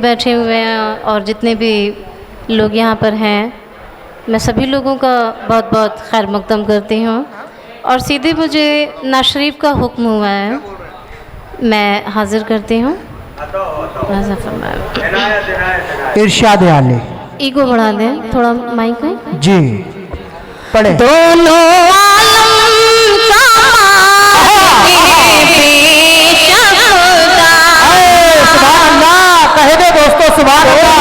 بیٹھے ہوئے ہیں اور جتنے بھی لوگ یہاں پر ہیں، میں سبھی لوگوں کا بہت بہت خیر مقدم کرتی ہوں، اور سیدھے مجھے نعت شریف کا حکم ہوا ہے، میں حاضر کرتی ہوں۔ ارشاد عالی ایگو بڑھا دیں تھوڑا مائک ہے جی پڑھیں۔ دونوں عالم کا سبحان اللہ، کہہ دے دوستو سبحان اللہ۔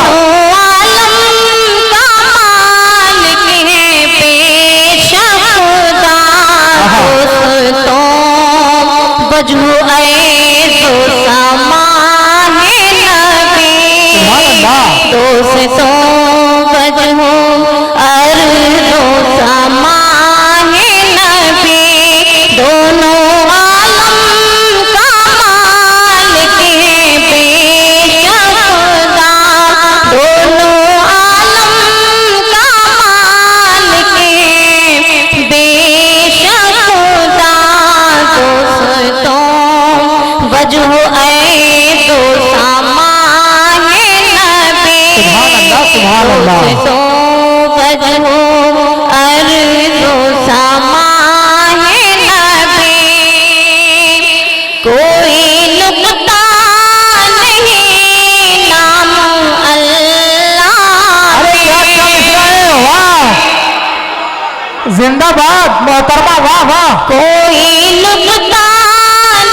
زندہ باد محترمہ، واہ واہ۔ کوئی نقطہ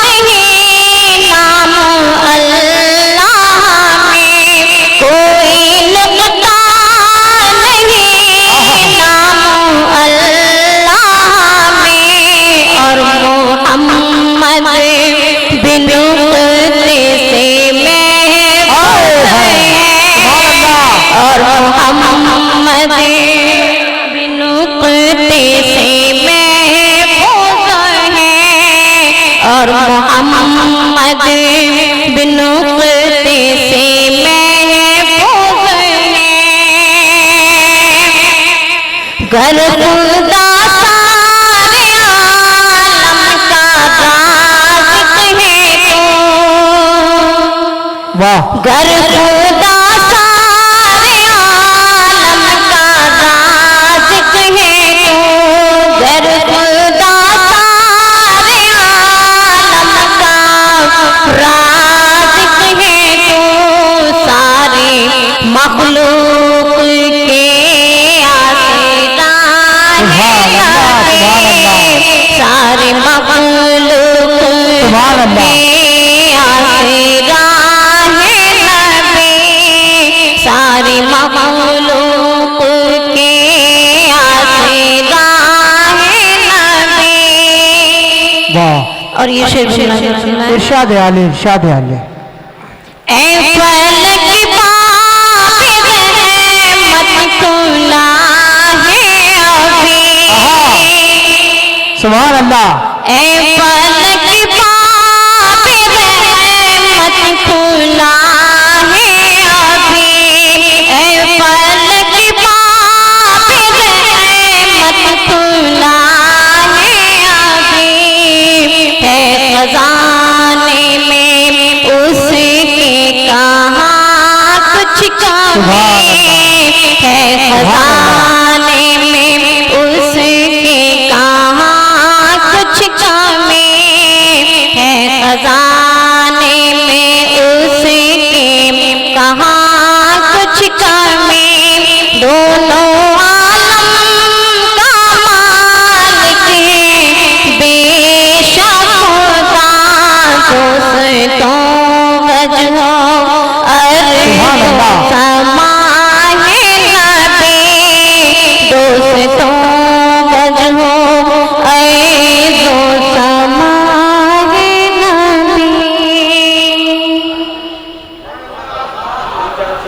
نہیں نام اللہ میں، کوئی نقطہ نہیں نام اللہ میں، اور محمد بن قدرے سے محفوظ ہے، اور محمد بن قدرے سے محفوظ ہے، اور محمد بن قدرے سے محفوظ ہے۔ گر خدا سارے عالم کا رازق ہے تو، واہ، گر خدا سارے عالم کا رازق ہے تو، گر خدا سارے عالم کا رازق ہے تو، سارے مخلوق کے سارے مخلوق کے آسرا ہے نبی، سارے مخلوق کے آسرا ہے نبی۔ واہ، اور یہ شعر سننا ارشاد عالی ارشاد عالی۔ اے فلک باب رحمت کھلا ہے ابھی، سبحان اللہ۔ اے فلک باب رحمت کھلا ہے ابھی، اے فلک باب رحمت کھلا ہے ابھی، ہے خزانے میں اس کے کہاں کچھ کمی، ہے خزانے میں اس کے کہاں کچھ کمی، ہے خزانے میں اس کے کہاں کچھ کمی، دونوں